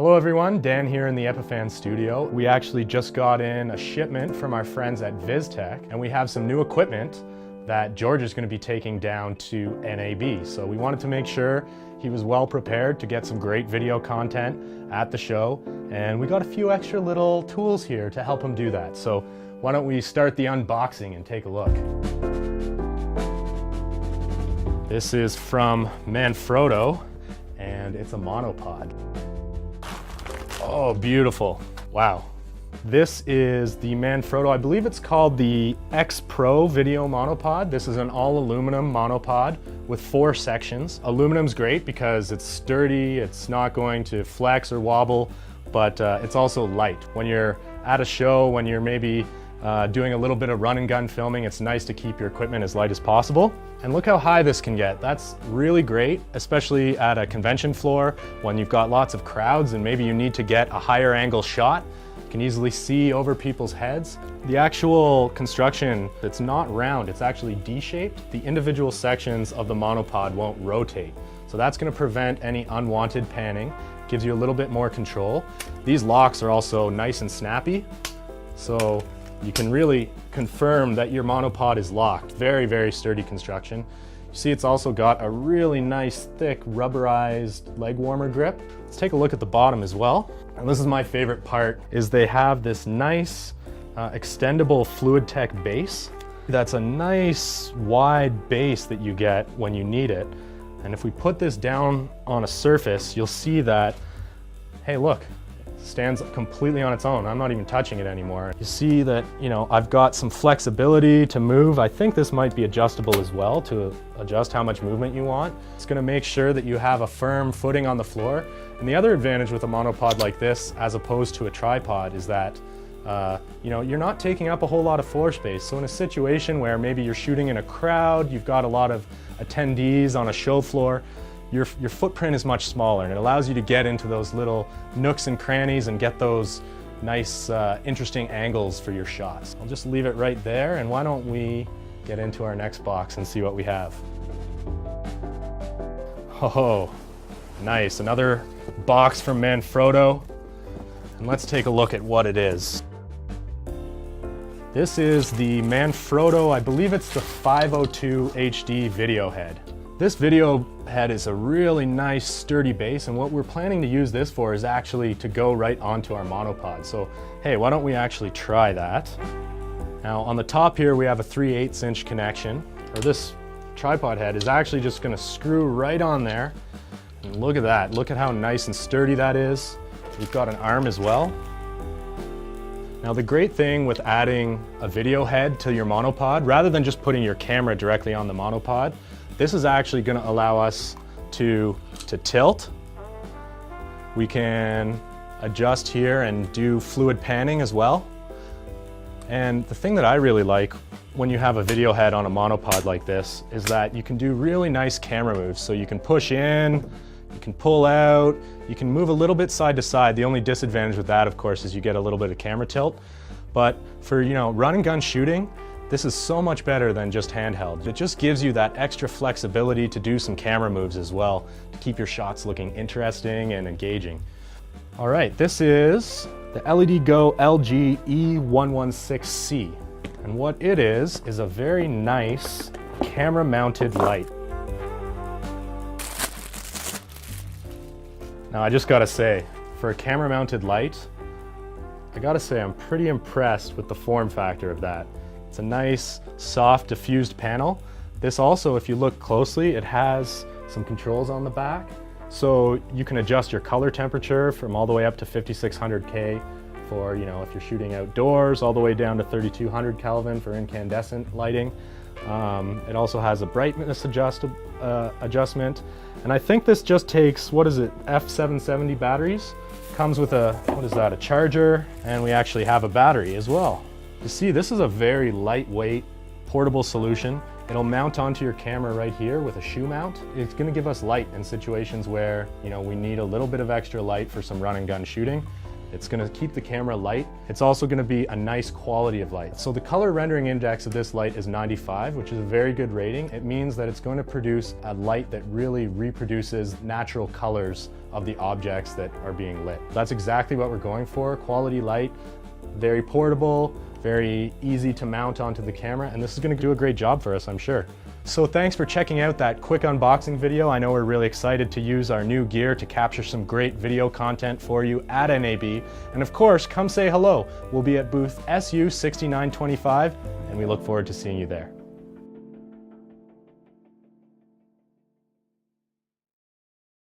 Hello everyone, Dan here in the Epiphan studio. We actually just got in a shipment from our friends at FLUIDTECH, and we have some new equipment that George is going to be taking down to NAB. So we wanted to make sure he was well prepared to get some great video content at the show, and we got a few extra little tools here to help him do that. So why don't we start the unboxing and take a look. This is from Manfrotto, and it's a monopod. Oh, beautiful. Wow. This is the Manfrotto, I believe it's called the XPRO video monopod. This is an all aluminum monopod with 4 sections. Aluminum's great because it's sturdy, it's not going to flex or wobble, but it's also light. When you're at a show, when you're maybe doing a little bit of run and gun filming, it's nice to keep your equipment as light as possible. And look how high this can get. That's really great, especially at a convention floor when you've got lots of crowds and maybe you need to get a higher angle shot. You can easily see over people's heads. The actual construction, it's not round, it's actually D-shaped. The individual sections of the monopod won't rotate. So that's gonna prevent any unwanted panning, gives you a little bit more control. These locks are also nice and snappy, so you can really confirm that your monopod is locked. Very, very sturdy construction. You see it's also got a really nice, thick, rubberized leg warmer grip. Let's take a look at the bottom as well. And this is my favorite part, is they have this nice extendable FLUIDTECH base. That's a nice wide base that you get when you need it. And if we put this down on a surface, you'll see that, hey look, stands completely on its own. I'm not even touching it anymore. You see that, I've got some flexibility to move. I think this might be adjustable as well to adjust how much movement you want. It's gonna make sure that you have a firm footing on the floor. And the other advantage with a monopod like this, as opposed to a tripod, is that you're not taking up a whole lot of floor space. So in a situation where maybe you're shooting in a crowd, you've got a lot of attendees on a show floor, your footprint is much smaller, and it allows you to get into those little nooks and crannies and get those nice, interesting angles for your shots. I'll just leave it right there, and why don't we get into our next box and see what we have. Oh, nice, another box from Manfrotto, and let's take a look at what it is. This is the Manfrotto, I believe it's the 502 HD video head. This video head is a really nice sturdy base, and what we're planning to use this for is actually to go right onto our monopod. So hey, why don't we actually try that? Now on the top here we have a 3/8 inch connection, or this tripod head is actually just going to screw right on there. And look at that, look at how nice and sturdy that is. We've got an arm as well. Now the great thing with adding a video head to your monopod, rather than just putting your camera directly on the monopod, this is actually going to allow us to tilt. We can adjust here and do fluid panning as well. And the thing that I really like when you have a video head on a monopod like this is that you can do really nice camera moves. So you can push in, you can pull out, you can move a little bit side to side. The only disadvantage with that, of course, is you get a little bit of camera tilt. But for run and gun shooting, this is so much better than just handheld. It just gives you that extra flexibility to do some camera moves as well, to keep your shots looking interesting and engaging. All right, this is the Ledigo LG E116C. And what it is a very nice camera mounted light. Now I just gotta say, for a camera mounted light, I gotta say I'm pretty impressed with the form factor of that. It's a nice, soft, diffused panel. This also, if you look closely, it has some controls on the back. So you can adjust your color temperature from all the way up to 5600K for, if you're shooting outdoors, all the way down to 3200 Kelvin for incandescent lighting. It also has a brightness adjustment. And I think this just takes, what is it, F770 batteries. Comes with a, a charger, and we actually have a battery as well. You see, this is a very lightweight, portable solution. It'll mount onto your camera right here with a shoe mount. It's gonna give us light in situations where, we need a little bit of extra light for some run and gun shooting. It's going to keep the camera light. It's also going to be a nice quality of light. So the color rendering index of this light is 95, which is a very good rating. It means that it's going to produce a light that really reproduces natural colors of the objects that are being lit. That's exactly what we're going for. Quality light, very portable, very easy to mount onto the camera, and this is going to do a great job for us, I'm sure. So thanks for checking out that quick unboxing video. I know we're really excited to use our new gear to capture some great video content for you at NAB. And of course, come say hello. We'll be at booth SU6925, and we look forward to seeing you there.